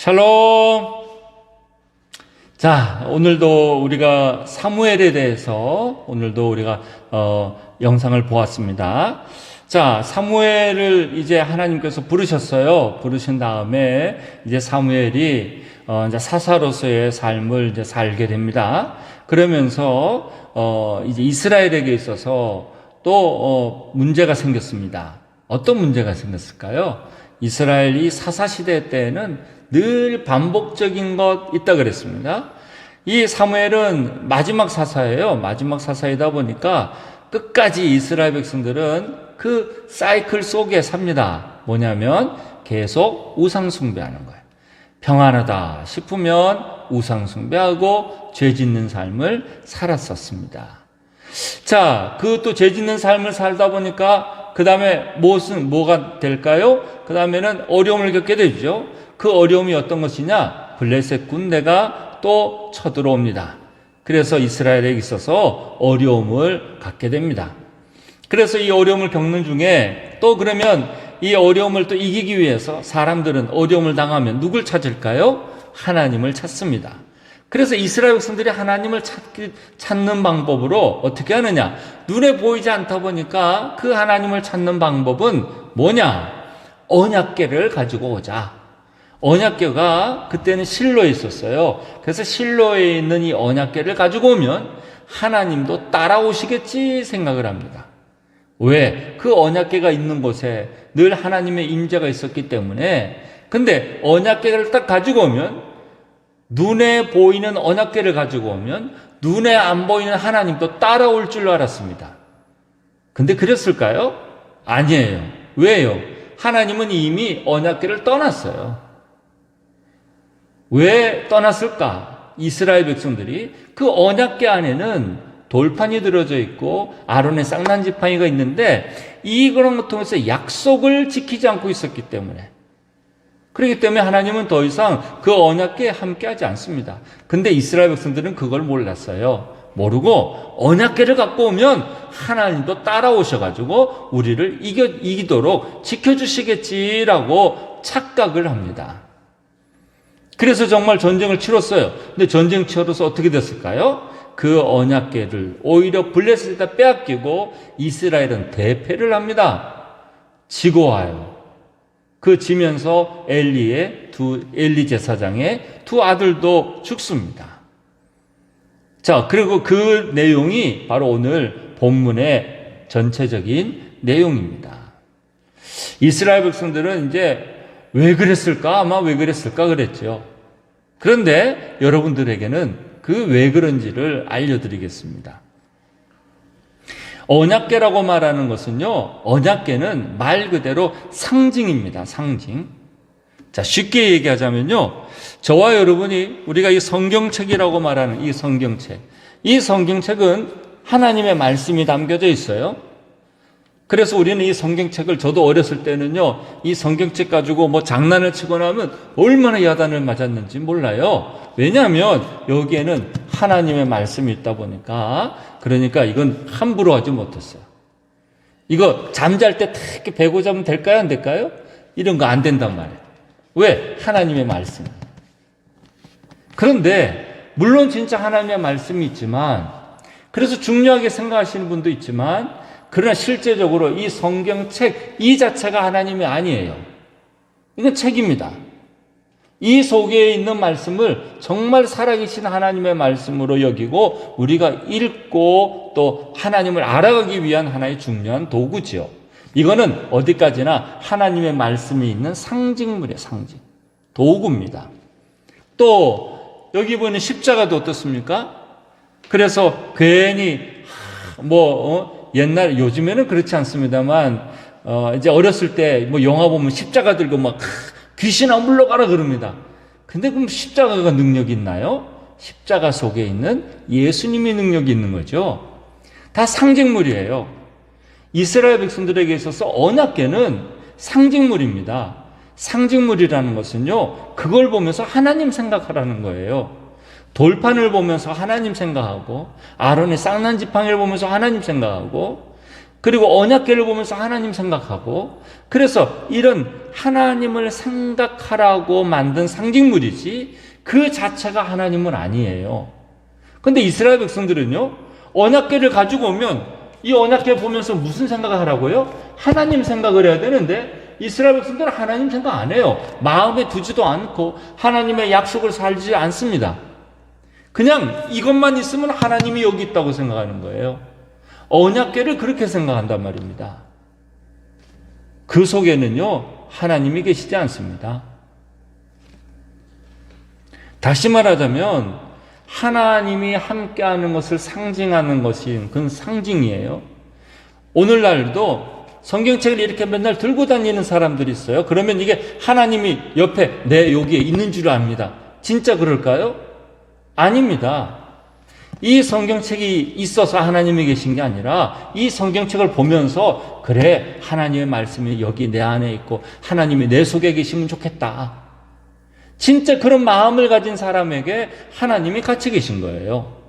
샬롬. 자, 오늘도 우리가 사무엘에 대해서 영상을 보았습니다. 자, 사무엘을 이제 하나님께서 부르셨어요. 부르신 다음에 이제 사무엘이 이제 사사로서의 삶을 이제 살게 됩니다. 그러면서 이제 이스라엘에게 있어서 또 문제가 생겼습니다. 어떤 문제가 생겼을까요? 이스라엘이 사사 시대 때에는 늘 반복적인 것 있다 그랬습니다. 이 사무엘은 마지막 사사예요. 마지막 사사이다 보니까 끝까지 이스라엘 백성들은 그 사이클 속에 삽니다. 뭐냐면 계속 우상 숭배하는 거예요. 평안하다 싶으면 우상 숭배하고 죄 짓는 삶을 살았었습니다. 자, 그것도 죄 짓는 삶을 살다 보니까 그 다음에 뭐가 될까요? 그 다음에는 어려움을 겪게 되죠. 그 어려움이 어떤 것이냐? 블레셋 군대가 또 쳐들어옵니다. 그래서 이스라엘에 있어서 어려움을 갖게 됩니다. 그래서 이 어려움을 겪는 중에 또 그러면 이 어려움을 또 이기기 위해서 사람들은 어려움을 당하면 누굴 찾을까요? 하나님을 찾습니다. 그래서 이스라엘 백성들이 하나님을 찾는 방법으로 어떻게 하느냐? 눈에 보이지 않다 보니까 그 하나님을 찾는 방법은 뭐냐? 언약궤를 가지고 오자. 언약궤가 그때는 실로에 있었어요. 그래서 실로에 있는 이 언약궤를 가지고 오면 하나님도 따라오시겠지 생각을 합니다. 왜? 그 언약궤가 있는 곳에 늘 하나님의 임재가 있었기 때문에. 근데 언약궤를 딱 가지고 오면, 눈에 보이는 언약궤를 가지고 오면 눈에 안 보이는 하나님도 따라올 줄 알았습니다. 근데 그랬을까요? 아니에요. 왜요? 하나님은 이미 언약궤를 떠났어요. 왜 떠났을까? 이스라엘 백성들이 그 언약궤 안에는 돌판이 들어져 있고 아론의 쌍난지팡이가 있는데 그런 것 통해서 약속을 지키지 않고 있었기 때문에, 그렇기 때문에 하나님은 더 이상 그 언약궤에 함께하지 않습니다. 근데 이스라엘 백성들은 그걸 몰랐어요. 모르고 언약궤를 갖고 오면 하나님도 따라오셔가지고 우리를 이기도록 지켜주시겠지라고 착각을 합니다. 그래서 정말 전쟁을 치렀어요. 근데 전쟁 치러서 어떻게 됐을까요? 그 언약궤를 오히려 블레셋에다 빼앗기고 이스라엘은 대패를 합니다. 지고 와요. 그 지면서 엘리 제사장의 두 아들도 죽습니다. 자, 그리고 그 내용이 바로 오늘 본문의 전체적인 내용입니다. 이스라엘 백성들은 이제 왜 그랬을까? 아마 왜 그랬을까 그랬죠. 그런데 여러분들에게는 그 왜 그런지를 알려드리겠습니다. 언약궤라고 말하는 것은요, 언약궤는 말 그대로 상징입니다. 상징. 자, 쉽게 얘기하자면요, 저와 여러분이 우리가 이 성경책이라고 말하는 이 성경책은 하나님의 말씀이 담겨져 있어요. 그래서 우리는 이 성경책을, 저도 어렸을 때는요, 이 성경책 가지고 뭐 장난을 치거나 하면 얼마나 야단을 맞았는지 몰라요. 왜냐하면 여기에는 하나님의 말씀이 있다 보니까, 그러니까 이건 함부로 하지 못했어요. 이거 잠잘 때 특히 베고 자면 될까요? 안 될까요? 이런 거 안 된단 말이에요. 왜? 하나님의 말씀. 그런데 물론 진짜 하나님의 말씀이 있지만, 그래서 중요하게 생각하시는 분도 있지만, 그러나 실제적으로 이 성경책 이 자체가 하나님이 아니에요. 이건 책입니다. 이 속에 있는 말씀을 정말 살아계신 하나님의 말씀으로 여기고 우리가 읽고 또 하나님을 알아가기 위한 하나의 중요한 도구지요. 이거는 어디까지나 하나님의 말씀이 있는 상징물이에요. 상징. 도구입니다. 또 여기 보는 십자가도 어떻습니까? 그래서 괜히 옛날, 요즘에는 그렇지 않습니다만, 이제 어렸을 때 영화 보면 십자가 들고 귀신아 물러가라 그럽니다. 근데 그럼 십자가가 능력이 있나요? 십자가 속에 있는 예수님이 능력이 있는 거죠. 다 상징물이에요. 이스라엘 백성들에게 있어서 언약궤는 상징물입니다. 상징물이라는 것은요, 그걸 보면서 하나님 생각하라는 거예요. 돌판을 보면서 하나님 생각하고, 아론의 쌍난지팡이를 보면서 하나님 생각하고, 그리고 언약궤를 보면서 하나님 생각하고, 그래서 이런 하나님을 생각하라고 만든 상징물이지 그 자체가 하나님은 아니에요. 근데 이스라엘 백성들은요, 언약궤를 가지고 오면 이 언약궤 보면서 무슨 생각을 하라고요? 하나님 생각을 해야 되는데 이스라엘 백성들은 하나님 생각 안 해요. 마음에 두지도 않고 하나님의 약속을 살지 않습니다. 그냥 이것만 있으면 하나님이 여기 있다고 생각하는 거예요. 언약궤를 그렇게 생각한단 말입니다. 그 속에는요, 하나님이 계시지 않습니다. 다시 말하자면 하나님이 함께하는 것을 상징하는 것이 그건 상징이에요. 오늘날도 성경책을 이렇게 맨날 들고 다니는 사람들이 있어요. 그러면 이게 하나님이 옆에 내 여기에 있는 줄 압니다. 진짜 그럴까요? 아닙니다. 이 성경책이 있어서 하나님이 계신 게 아니라 이 성경책을 보면서 그래, 하나님의 말씀이 여기 내 안에 있고 하나님이 내 속에 계시면 좋겠다. 진짜 그런 마음을 가진 사람에게 하나님이 같이 계신 거예요.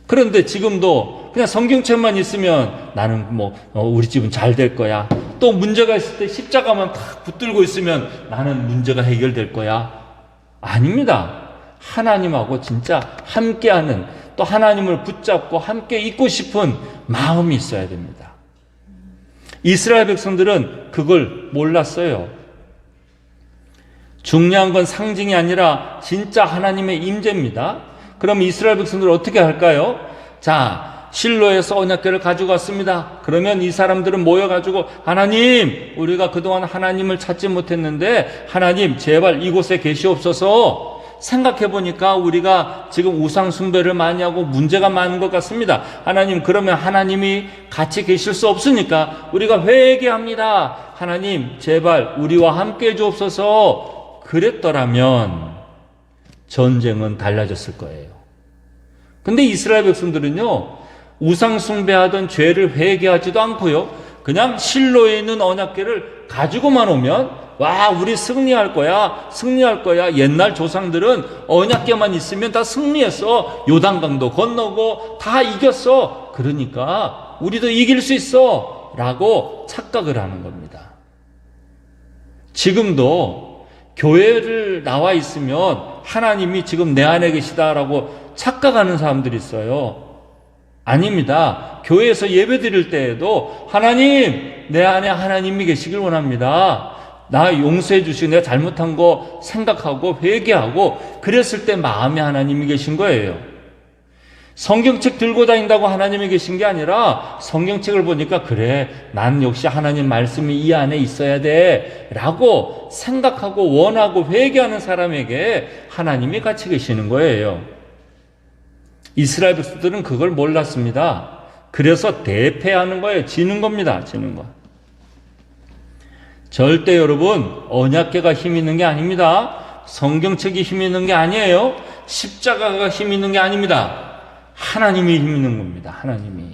그런데 지금도 그냥 성경책만 있으면 나는 우리 집은 잘 될 거야. 또 문제가 있을 때 십자가만 탁 붙들고 있으면 나는 문제가 해결될 거야. 아닙니다. 하나님하고 진짜 함께하는, 또 하나님을 붙잡고 함께 있고 싶은 마음이 있어야 됩니다. 이스라엘 백성들은 그걸 몰랐어요. 중요한 건 상징이 아니라 진짜 하나님의 임재입니다. 그럼 이스라엘 백성들은 어떻게 할까요? 자, 실로에서 언약궤를 가지고 왔습니다. 그러면 이 사람들은 모여가지고 하나님, 우리가 그동안 하나님을 찾지 못했는데 하나님 제발 이곳에 계시옵소서. 생각해보니까 우리가 지금 우상 숭배를 많이 하고 문제가 많은 것 같습니다. 하나님, 그러면 하나님이 같이 계실 수 없으니까 우리가 회개합니다. 하나님 제발 우리와 함께 해주옵소서. 그랬더라면 전쟁은 달라졌을 거예요. 근데 이스라엘 백성들은요, 우상 숭배하던 죄를 회개하지도 않고요, 그냥 실로에 있는 언약궤를 가지고만 오면 와, 우리 승리할 거야, 승리할 거야. 옛날 조상들은 언약궤만 있으면 다 승리했어. 요단강도 건너고 다 이겼어. 그러니까 우리도 이길 수 있어 라고 착각을 하는 겁니다. 지금도 교회를 나와 있으면 하나님이 지금 내 안에 계시다라고 착각하는 사람들이 있어요. 아닙니다. 교회에서 예배 드릴 때에도 하나님, 내 안에 하나님이 계시길 원합니다. 나 용서해 주시고 내가 잘못한 거 생각하고 회개하고 그랬을 때 마음에 하나님이 계신 거예요. 성경책 들고 다닌다고 하나님이 계신 게 아니라 성경책을 보니까 그래, 난 역시 하나님 말씀이 이 안에 있어야 돼 라고 생각하고 원하고 회개하는 사람에게 하나님이 같이 계시는 거예요. 이스라엘 백성들은 그걸 몰랐습니다. 그래서 대패하는 거예요. 지는 겁니다. 지는 거. 절대 여러분, 언약궤가 힘 있는 게 아닙니다. 성경책이 힘 있는 게 아니에요. 십자가가 힘 있는 게 아닙니다. 하나님이 힘 있는 겁니다. 하나님이.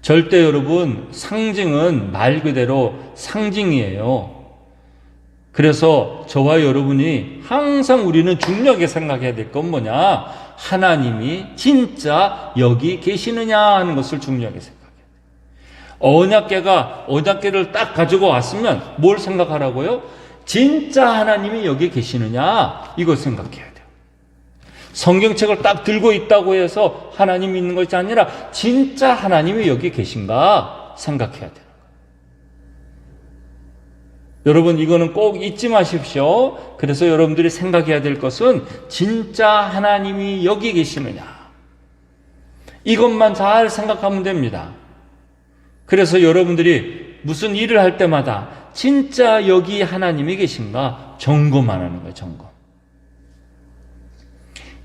절대 여러분, 상징은 말 그대로 상징이에요. 그래서 저와 여러분이 항상 우리는 중요하게 생각해야 될 건 뭐냐? 하나님이 진짜 여기 계시느냐 하는 것을 중요하게 생각해야 돼요. 언약궤를 딱 가지고 왔으면 뭘 생각하라고요? 진짜 하나님이 여기 계시느냐? 이걸 생각해야 돼요. 성경책을 딱 들고 있다고 해서 하나님이 있는 것이 아니라 진짜 하나님이 여기 계신가 생각해야 돼요. 여러분, 이거는 꼭 잊지 마십시오. 그래서 여러분들이 생각해야 될 것은 진짜 하나님이 여기 계시느냐, 이것만 잘 생각하면 됩니다. 그래서 여러분들이 무슨 일을 할 때마다 진짜 여기 하나님이 계신가 점검만 하는 거예요. 점검.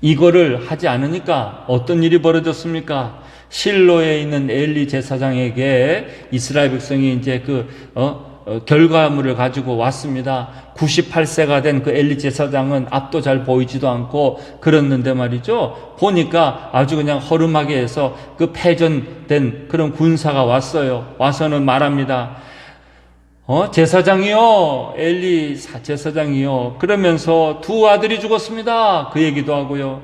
이거를 하지 않으니까 어떤 일이 벌어졌습니까? 실로에 있는 엘리 제사장에게 이스라엘 백성이 이제 결과물을 가지고 왔습니다. 98세가 된 그 엘리 제사장은 앞도 잘 보이지도 않고 그랬는데 말이죠. 보니까 아주 그냥 허름하게 해서 그 패전된 그런 군사가 왔어요. 와서는 말합니다. 제사장이요, 엘리 제사장이요. 그러면서 두 아들이 죽었습니다. 그 얘기도 하고요.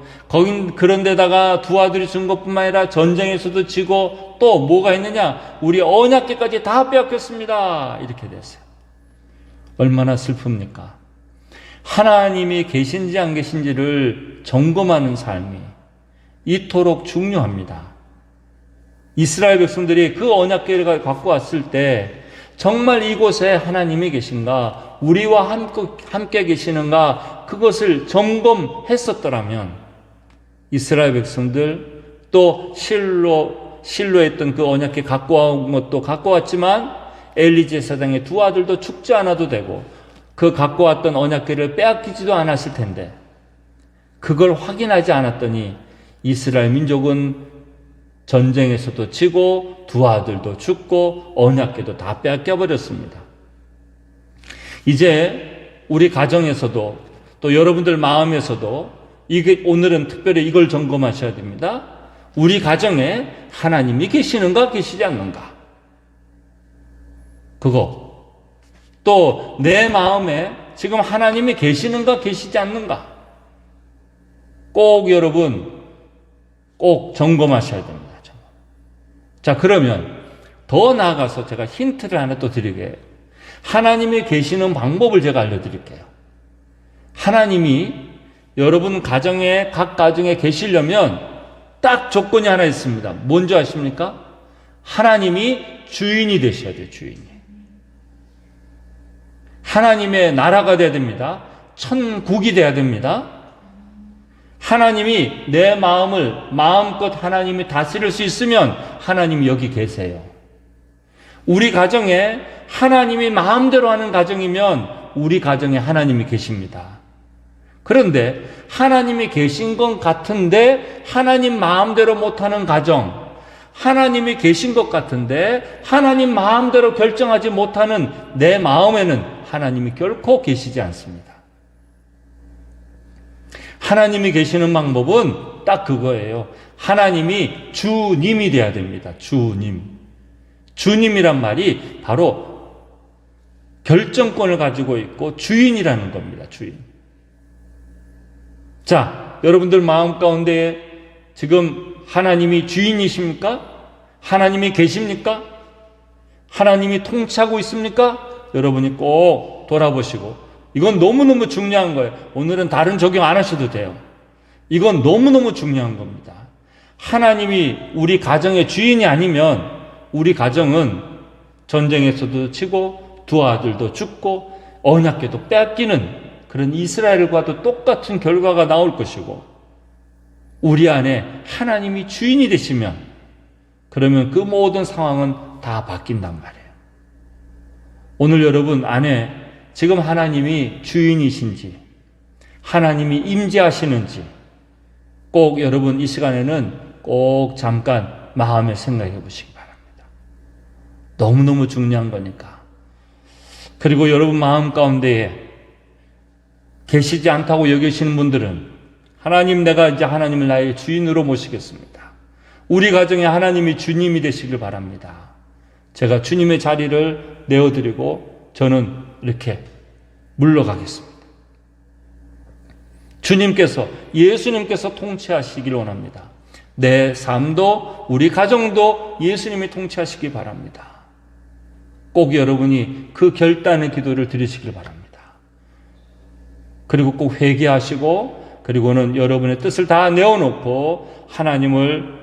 그런데다가 두 아들이 죽은 것뿐만 아니라 전쟁에서도 지고 또 뭐가 있느냐? 우리 언약궤까지 다 빼앗겼습니다. 이렇게 됐어요. 얼마나 슬픕니까? 하나님이 계신지 안 계신지를 점검하는 삶이 이토록 중요합니다. 이스라엘 백성들이 그 언약궤를 갖고 왔을 때 정말 이곳에 하나님이 계신가, 우리와 함께 계시는가, 그것을 점검했었더라면 이스라엘 백성들 또 실로에 있던 그 언약궤 갖고 온 것도 갖고 왔지만 엘리 제사장의 두 아들도 죽지 않아도 되고 그 갖고 왔던 언약궤를 빼앗기지도 않았을 텐데 그걸 확인하지 않았더니 이스라엘 민족은 전쟁에서도 지고 두 아들도 죽고 언약궤도 다 빼앗겨 버렸습니다. 이제 우리 가정에서도 또 여러분들 마음에서도 오늘은 특별히 이걸 점검하셔야 됩니다. 우리 가정에 하나님이 계시는가 계시지 않는가. 그거. 또 내 마음에 지금 하나님이 계시는가 계시지 않는가. 꼭 여러분 꼭 점검하셔야 됩니다. 자, 그러면 더 나아가서 제가 힌트를 하나 또 드리게, 하나님이 계시는 방법을 제가 알려드릴게요. 하나님이 여러분 가정에, 각 가정에 계시려면 딱 조건이 하나 있습니다. 뭔지 아십니까? 하나님이 주인이 되셔야 돼요, 주인이. 하나님의 나라가 돼야 됩니다. 천국이 돼야 됩니다. 하나님이 내 마음을 마음껏 하나님이 다스릴 수 있으면 하나님이 여기 계세요. 우리 가정에 하나님이 마음대로 하는 가정이면 우리 가정에 하나님이 계십니다. 그런데 하나님이 계신 것 같은데 하나님 마음대로 못하는 가정, 하나님이 계신 것 같은데 하나님 마음대로 결정하지 못하는 내 마음에는 하나님이 결코 계시지 않습니다. 하나님이 계시는 방법은 딱 그거예요. 하나님이 주님이 돼야 됩니다. 주님. 주님이란 말이 바로 결정권을 가지고 있고 주인이라는 겁니다. 주인. 자, 여러분들 마음 가운데 지금 하나님이 주인이십니까? 하나님이 계십니까? 하나님이 통치하고 있습니까? 여러분이 꼭 돌아보시고, 이건 너무너무 중요한 거예요. 오늘은 다른 적용 안 하셔도 돼요. 이건 너무너무 중요한 겁니다. 하나님이 우리 가정의 주인이 아니면 우리 가정은 전쟁에서도 치고 두 아들도 죽고 언약궤도 빼앗기는 그런 이스라엘과도 똑같은 결과가 나올 것이고, 우리 안에 하나님이 주인이 되시면 그러면 그 모든 상황은 다 바뀐단 말이에요. 오늘 여러분 안에 지금 하나님이 주인이신지, 하나님이 임재하시는지 꼭 여러분 이 시간에는 꼭 잠깐 마음에 생각해 보시기 바랍니다. 너무너무 중요한 거니까. 그리고 여러분 마음 가운데에 계시지 않다고 여기시는 분들은 하나님, 내가 이제 하나님을 나의 주인으로 모시겠습니다. 우리 가정에 하나님이 주님이 되시길 바랍니다. 제가 주님의 자리를 내어드리고 저는 이렇게 물러가겠습니다. 주님께서, 예수님께서 통치하시길 원합니다. 내 삶도 우리 가정도 예수님이 통치하시기 바랍니다. 꼭 여러분이 그 결단의 기도를 드리시길 바랍니다. 그리고 꼭 회개하시고, 그리고는 여러분의 뜻을 다 내어놓고 하나님을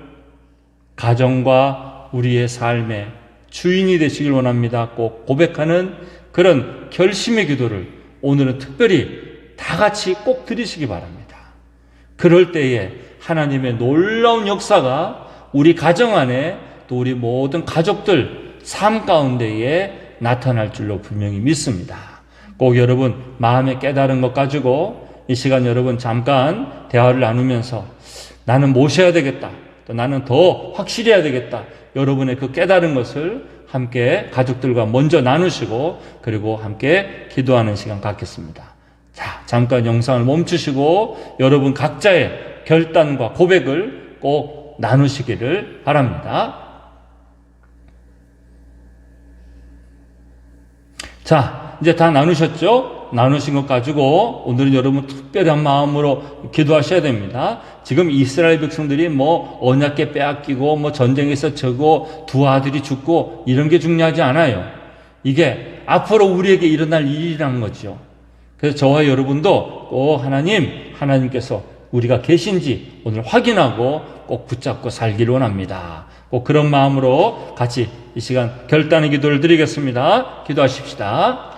가정과 우리의 삶의 주인이 되시길 원합니다. 꼭 고백하는 그런 결심의 기도를 오늘은 특별히 다 같이 꼭 드리시기 바랍니다. 그럴 때에 하나님의 놀라운 역사가 우리 가정 안에 또 우리 모든 가족들 삶 가운데에 나타날 줄로 분명히 믿습니다. 꼭 여러분 마음에 깨달은 것 가지고 이 시간 여러분 잠깐 대화를 나누면서 나는 모셔야 되겠다, 또 나는 더 확실히 해야 되겠다, 여러분의 그 깨달은 것을 함께 가족들과 먼저 나누시고 그리고 함께 기도하는 시간 갖겠습니다. 자, 잠깐 영상을 멈추시고 여러분 각자의 결단과 고백을 꼭 나누시기를 바랍니다. 자, 이제 다 나누셨죠? 나누신 것 가지고 오늘은 여러분 특별한 마음으로 기도하셔야 됩니다. 지금 이스라엘 백성들이 뭐 언약궤 빼앗기고 뭐 전쟁에서 져고 두 아들이 죽고 이런 게 중요하지 않아요. 이게 앞으로 우리에게 일어날 일이라는 거죠. 그래서 저와 여러분도 꼭 하나님께서 우리가 계신지 오늘 확인하고 꼭 붙잡고 살기를 원합니다. 꼭 그런 마음으로 같이 이 시간 결단의 기도를 드리겠습니다. 기도하십시다.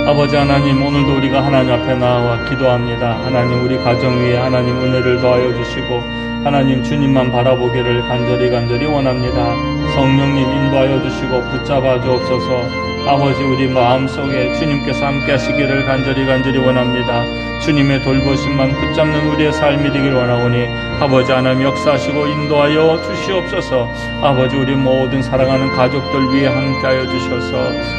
아버지 하나님, 오늘도 우리가 하나님 앞에 나와 기도합니다. 하나님, 우리 가정 위에 하나님 은혜를 더하여 주시고 하나님 주님만 바라보기를 간절히 원합니다. 성령님 인도하여 주시고 붙잡아 주옵소서. 아버지, 우리 마음속에 주님께서 함께 하시기를 간절히 원합니다. 주님의 돌보심만 붙잡는 우리의 삶이 되길 원하오니 아버지 하나님 역사하시고 인도하여 주시옵소서. 아버지, 우리 모든 사랑하는 가족들 위해 함께하여 주셔서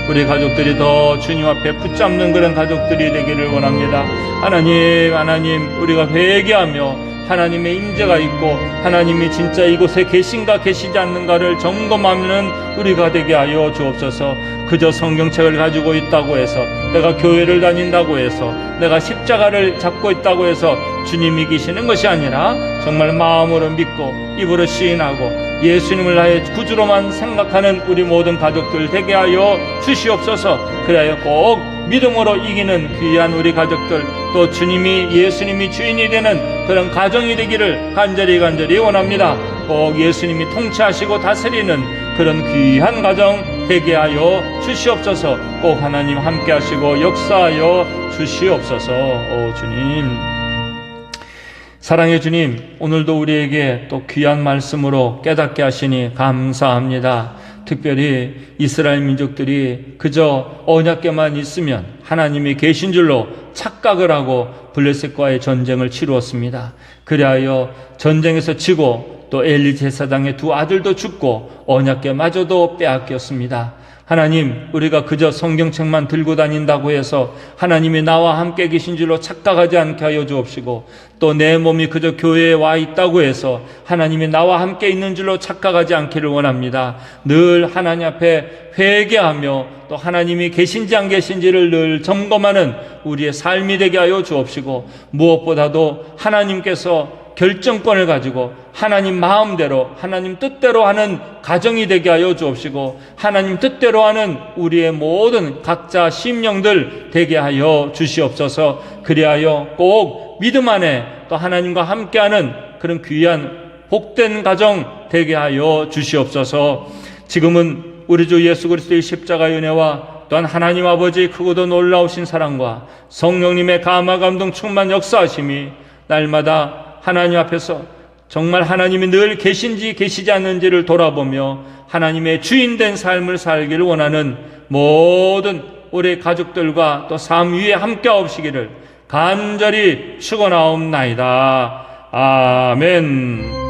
우리 가족들이 더 주님 앞에 붙잡는 그런 가족들이 되기를 원합니다. 하나님, 우리가 회개하며 하나님의 임재가 있고 하나님이 진짜 이곳에 계신가 계시지 않는가를 점검하는 우리가 되게 하여 주옵소서. 그저 성경책을 가지고 있다고 해서, 내가 교회를 다닌다고 해서, 내가 십자가를 잡고 있다고 해서 주님이 계시는 것이 아니라 정말 마음으로 믿고 입으로 시인하고 예수님을 나의 구주로만 생각하는 우리 모든 가족들 되게 하여 주시옵소서. 그래야 꼭 믿음으로 이기는 귀한 우리 가족들, 또 예수님이 주인이 되는 그런 가정이 되기를 간절히 원합니다. 꼭 예수님이 통치하시고 다스리는 그런 귀한 가정 되게 하여 주시옵소서. 꼭 하나님 함께 하시고 역사하여 주시옵소서. 오 주님, 사랑의 주님, 오늘도 우리에게 또 귀한 말씀으로 깨닫게 하시니 감사합니다. 특별히 이스라엘 민족들이 그저 언약궤만 있으면 하나님이 계신 줄로 착각을 하고 블레셋과의 전쟁을 치루었습니다. 그리하여 전쟁에서 지고 또 엘리 제사장의 두 아들도 죽고 언약궤마저도 빼앗겼습니다. 하나님, 우리가 그저 성경책만 들고 다닌다고 해서 하나님이 나와 함께 계신 줄로 착각하지 않게 하여 주옵시고, 또 내 몸이 그저 교회에 와 있다고 해서 하나님이 나와 함께 있는 줄로 착각하지 않기를 원합니다. 늘 하나님 앞에 회개하며 또 하나님이 계신지 안 계신지를 늘 점검하는 우리의 삶이 되게 하여 주옵시고, 무엇보다도 하나님께서 결정권을 가지고 하나님 마음대로 하나님 뜻대로 하는 가정이 되게 하여 주옵시고, 하나님 뜻대로 하는 우리의 모든 각자 심령들 되게 하여 주시옵소서. 그리하여 꼭 믿음 안에 또 하나님과 함께하는 그런 귀한 복된 가정 되게 하여 주시옵소서. 지금은 우리 주 예수 그리스도의 십자가의 은혜와 또한 하나님 아버지의 크고도 놀라우신 사랑과 성령님의 감화 감동 충만 역사하심이 날마다 하나님 앞에서 정말 하나님이 늘 계신지 계시지 않는지를 돌아보며 하나님의 주인된 삶을 살기를 원하는 모든 우리 가족들과 또 삶 위에 함께 하옵시기를 간절히 축원하옵나이다. 아멘.